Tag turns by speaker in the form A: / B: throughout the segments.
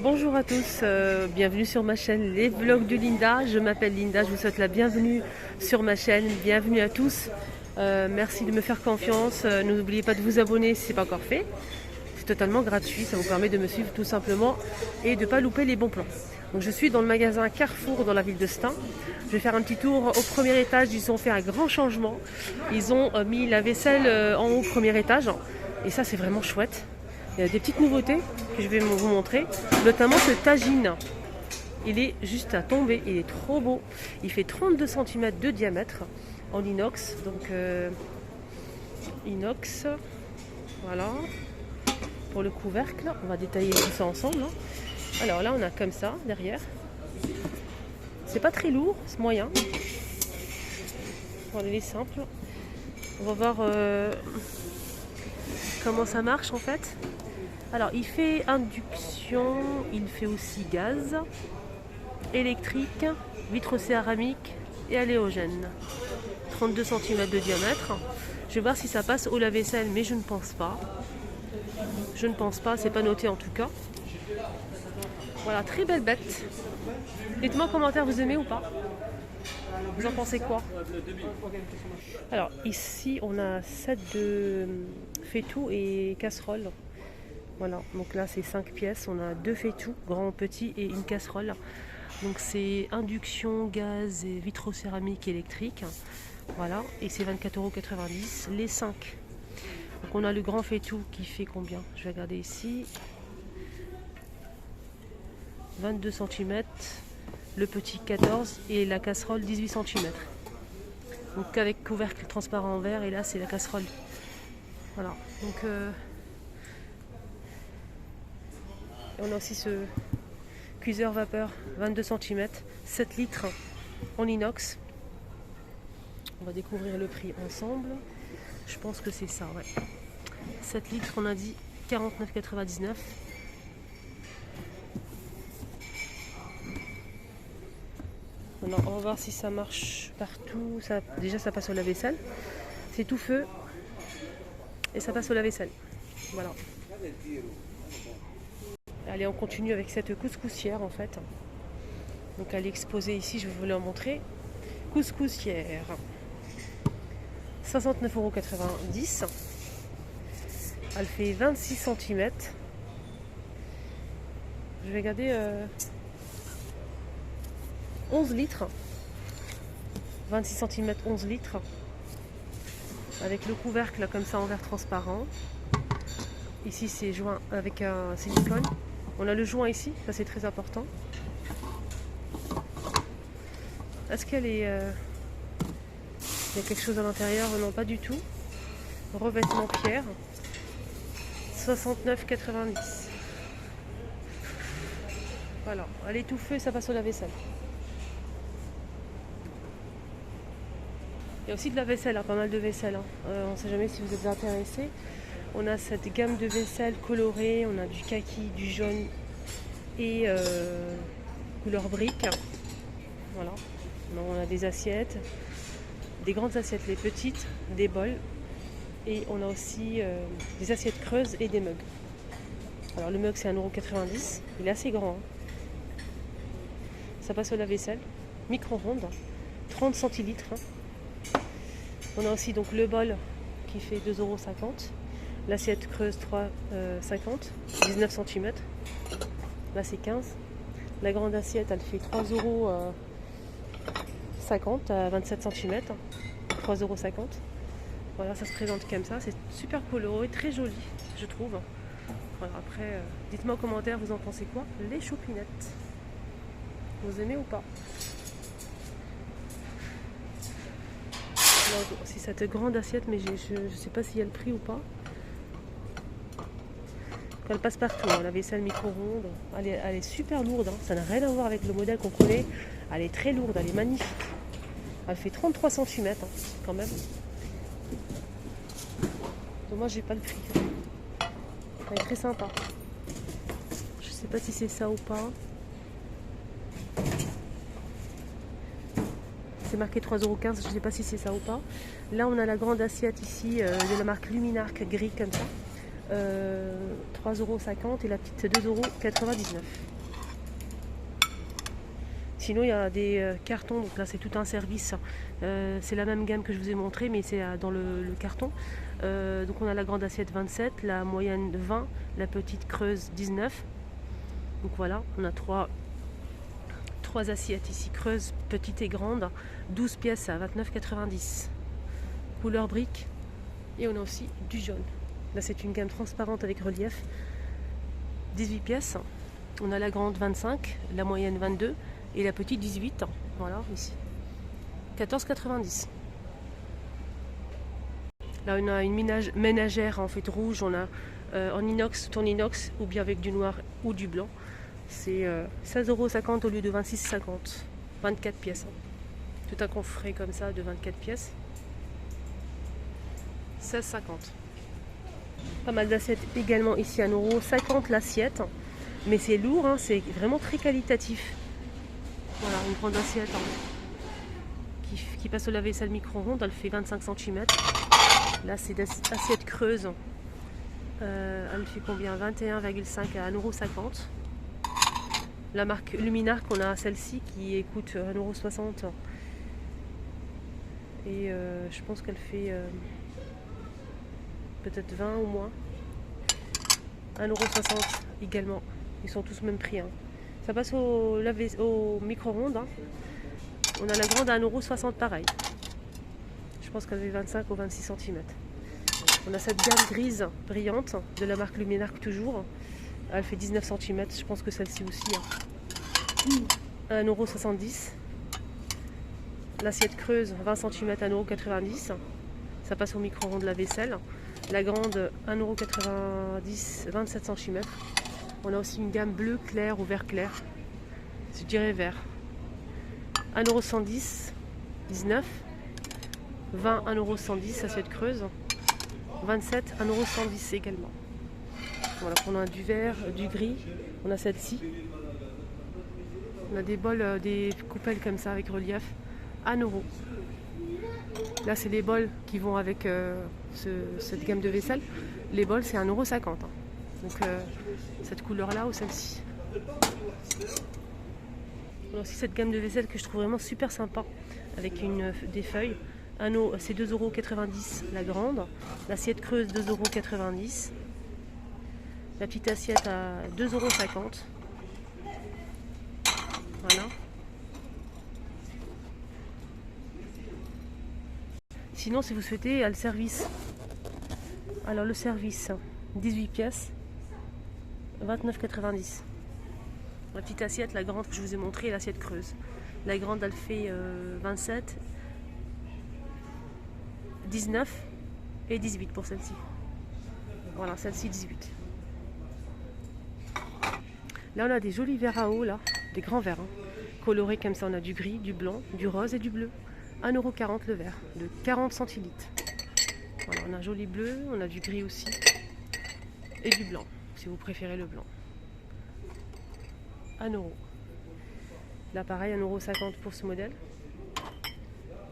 A: Bonjour à tous, bienvenue sur ma chaîne Les Vlogs de Linda. Je m'appelle Linda, je vous souhaite la bienvenue sur ma chaîne. Bienvenue à tous. Merci de me faire confiance. N'oubliez pas de vous abonner si ce n'est pas encore fait. C'est totalement gratuit, ça vous permet de me suivre tout simplement et de ne pas louper les bons plans. Donc je suis dans le magasin Carrefour dans la ville de Stein. Je vais faire un petit tour au premier étage. Ils ont fait un grand changement. Ils ont mis la vaisselle en haut au premier étage. Et ça c'est vraiment chouette. Il y a des petites nouveautés que je vais vous montrer, notamment ce tagine. Il est juste à tomber, il est trop beau. Il fait 32 cm de diamètre en inox. Donc inox, voilà. Pour le couvercle, on va détailler tout ça ensemble. Alors là on a comme ça derrière. C'est pas très lourd, c'est moyen. Voilà, il est simple. On va voir comment ça marche en fait. Alors il fait induction, il fait aussi gaz, électrique, vitre céramique et halogène. 32 cm de diamètre. Je vais voir si ça passe au lave-vaisselle, mais je ne pense pas. Je ne pense pas, c'est pas noté en tout cas. Voilà, très belle bête. Dites-moi en commentaire, vous aimez ou pas? Vous en pensez quoi? Alors ici on a 7 de faitout et casserole. Voilà, donc là c'est 5 pièces, on a 2 faitout, grand, petit et une casserole. Donc c'est induction, gaz et vitrocéramique électrique. Voilà, et c'est 24,90 € les 5. Donc on a le grand faitout qui fait combien? Je vais regarder ici. 22 cm, le petit 14 et la casserole 18 cm. Donc avec couvercle transparent en verre et là c'est la casserole. Voilà, donc on a aussi ce cuiseur vapeur 22 cm, 7 litres en inox. On va découvrir le prix ensemble. Je pense que c'est ça, ouais. 7 litres, on a dit 49,99 €. Alors, on va voir si ça marche partout. Déjà, ça passe au lave-vaisselle. C'est tout feu. Et ça passe au lave-vaisselle. Voilà. Allez, on continue avec cette couscoussière en fait. Donc elle est exposée ici, je vais vous la montrer. Couscoussière. 69,90 €. Elle fait 26 cm. Je vais regarder 11 litres. 26 cm, 11 litres. Avec le couvercle comme ça en verre transparent. Ici c'est joint avec un silicone. On a le joint ici, ça c'est très important. Est-ce qu'elle est... il y a quelque chose à l'intérieur? Non, pas du tout. Revêtement pierre. 69,90 €. Voilà, elle est tout feu et ça passe au lave-vaisselle. Il y a aussi de la vaisselle, pas mal de vaisselle. On ne sait jamais si vous êtes intéressés. On a cette gamme de vaisselle colorée, on a du kaki, du jaune et couleur brique. Voilà. On a des assiettes, des grandes assiettes, les petites, des bols. Et on a aussi des assiettes creuses et des mugs. Alors le mug c'est 1,90 €, il est assez grand. Ça passe au lave-vaisselle, micro-ondes, 30 centilitres. On a aussi donc le bol qui fait 2,50 €. L'assiette creuse 3,50 €, 19 cm. Là c'est 15. La grande assiette elle fait 3,50 € à 27 cm. 3,50 €. Voilà, ça se présente comme ça. C'est super coloré, très joli, je trouve. Voilà, après, dites-moi en commentaire, vous en pensez quoi? Les choupinettes. Vous aimez ou pas? C'est cette grande assiette, mais je ne sais pas s'il y a le prix ou pas. Elle passe partout, la vaisselle micro-ondes. Elle est super lourde, ça n'a rien à voir avec le modèle qu'on connaît. Elle est très lourde, elle est magnifique. Elle fait 33 cm quand même. Dommage, j'ai pas le prix. Elle est très sympa. Je sais pas si c'est ça ou pas. C'est marqué 3,15 €, je sais pas si c'est ça ou pas. Là on a la grande assiette ici de la marque Luminarc gris comme ça. 3,50 € et la petite 2,99 €. Sinon, il y a des cartons, donc là c'est tout un service. C'est la même gamme que je vous ai montré, mais c'est dans le carton. Donc on a la grande assiette 27, la moyenne 20, la petite creuse 19. Donc voilà, on a trois assiettes ici, creuse, petite et grande, 12 pièces à 29,90 €. Couleur brique. Et on a aussi du jaune. Là c'est une gamme transparente avec relief, 18 pièces. On a la grande 25, la moyenne 22 et la petite 18. Voilà, ici. 14,90 €. Là on a une ménagère en fait rouge, on a en inox, tout en inox, ou bien avec du noir ou du blanc. C'est 16,50 € au lieu de 26,50 €. 24 pièces. Tout un coffret comme ça de 24 pièces. 16,50 €. Pas mal d'assiettes également ici à 1,50 € l'assiette. Mais c'est lourd, hein, c'est vraiment très qualitatif. Voilà, une grande assiette qui passe au lave-vaisselle micro-ondes, elle fait 25 cm. Là, c'est d'assiette creuse. Elle fait combien? 21,5 à 1,50 €. La marque Luminarc, on a celle-ci qui coûte 1,60 €. Et je pense qu'elle fait peut-être 20 ou moins. 1,60 € également. Ils sont tous au même prix. Hein. Ça passe au micro-ondes. Hein. On a la grande à 1,60 € pareil. Je pense qu'elle fait 25 ou 26 cm. On a cette gamme grise brillante de la marque Luminarc toujours. Elle fait 19 cm. Je pense que celle-ci aussi. Hein. 1,70 €. L'assiette creuse 20 cm, 1,90 €. Ça passe au micro-ondes de la vaisselle. La grande 1,90 €, 27 cm. On a aussi une gamme bleu clair ou vert clair. Je dirais vert. 1,110 €, 19. 20, 1,110 €, assiette creuse. 27, 1,110 € également. Voilà, on a du vert, du gris. On a celle-ci. On a des bols, des coupelles comme ça avec relief. 1 €. Là, c'est les bols qui vont avec cette gamme de vaisselle. Les bols, c'est 1,50 €. Hein. Donc, cette couleur-là ou celle-ci. On a aussi cette gamme de vaisselle que je trouve vraiment super sympa. Avec des feuilles. C'est 2,90 € la grande. L'assiette creuse, 2,90 €. La petite assiette à 2,50 €. Voilà. Sinon, si vous souhaitez, il y a le service. Alors, le service, 18 pièces, 29,90 €. La petite assiette, la grande que je vous ai montrée, l'assiette creuse. La grande, elle fait 27, 19 et 18 pour celle-ci. Voilà, celle-ci 18. Là, on a des jolis verres à eau, là, des grands verres, hein, colorés comme ça. On a du gris, du blanc, du rose et du bleu. 1,40 € le verre, de 40 centilitres. Voilà, on a un joli bleu, on a du gris aussi. Et du blanc, si vous préférez le blanc. 1 €. Là, pareil, 1,50 € pour ce modèle.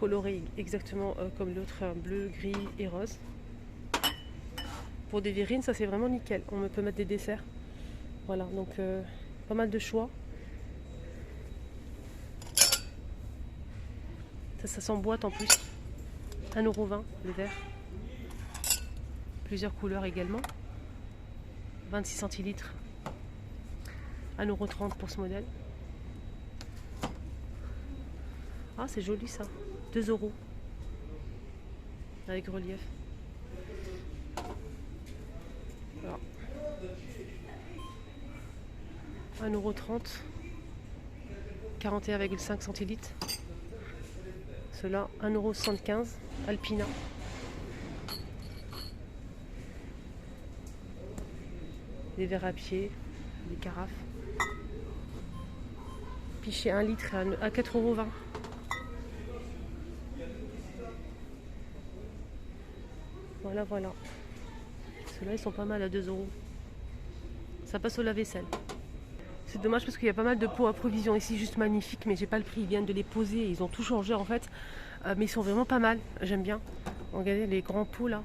A: Coloré exactement comme l'autre, bleu, gris et rose. Pour des verrines, ça c'est vraiment nickel. On peut mettre des desserts. Voilà, donc pas mal de choix. Ça s'emboîte en plus. 1,20 € le verre. Plusieurs couleurs également. 26 centilitres. 1,30 € pour ce modèle. Ah, c'est joli ça. 2 €. Avec relief. Voilà. 1,30 €. 41,5 centilitres. Cela, 1,75 € Alpina. Des verres à pied, des carafes. Pichet 1 litre à 4,20 €. Voilà, voilà. Ceux-là, ils sont pas mal à 2 €. Ça passe au lave-vaisselle. C'est dommage parce qu'il y a pas mal de pots à provision ici, juste magnifiques, mais j'ai pas le prix. Ils viennent de les poser, ils ont tout changé en fait. Mais ils sont vraiment pas mal, j'aime bien. Regardez les grands pots là.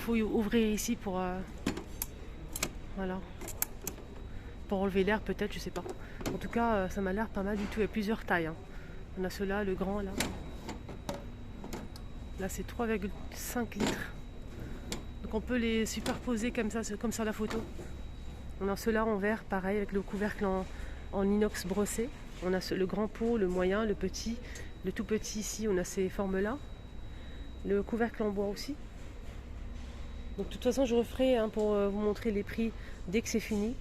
A: faut ouvrir ici pour voilà, pour enlever l'air peut-être, je sais pas. En tout cas, ça m'a l'air pas mal du tout. Il y a plusieurs tailles, hein. On a ceux-là, le grand là. Là c'est 3,5 litres. Donc on peut les superposer comme ça, comme sur la photo. On a ceux-là en verre, pareil, avec le couvercle en inox brossé. On a le grand pot, le moyen, le petit, le tout petit ici, on a ces formes-là. Le couvercle en bois aussi. Donc de toute façon, je referai pour vous montrer les prix dès que c'est fini.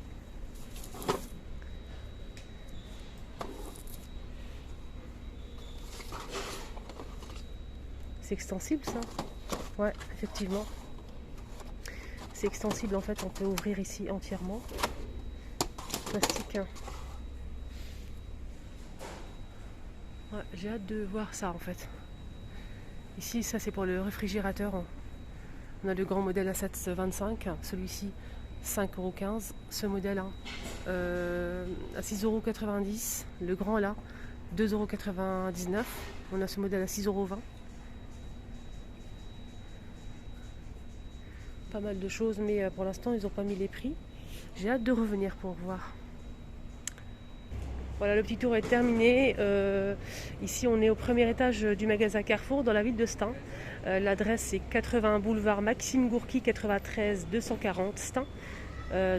A: C'est extensible ça? Ouais, effectivement. C'est extensible en fait, on peut ouvrir ici entièrement. Plastique. Hein. Ouais, j'ai hâte de voir ça en fait. Ici, ça c'est pour le réfrigérateur. On a le grand modèle à 7,25, celui-ci 5,15 €. Ce modèle à 6,90 €. Le grand là, 2,99 €. On a ce modèle à 6,20 €. Pas mal de choses, mais pour l'instant ils n'ont pas mis les prix. J'ai hâte de revenir pour voir. Voilà, le petit tour est terminé. Ici on est au premier étage du magasin Carrefour dans la ville de Stein. L'adresse c'est 80 boulevard Maxime Gourky 93 240 Stein.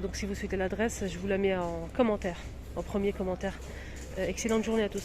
A: Donc si vous souhaitez l'adresse, je vous la mets en commentaire, en premier commentaire. Excellente journée à tous.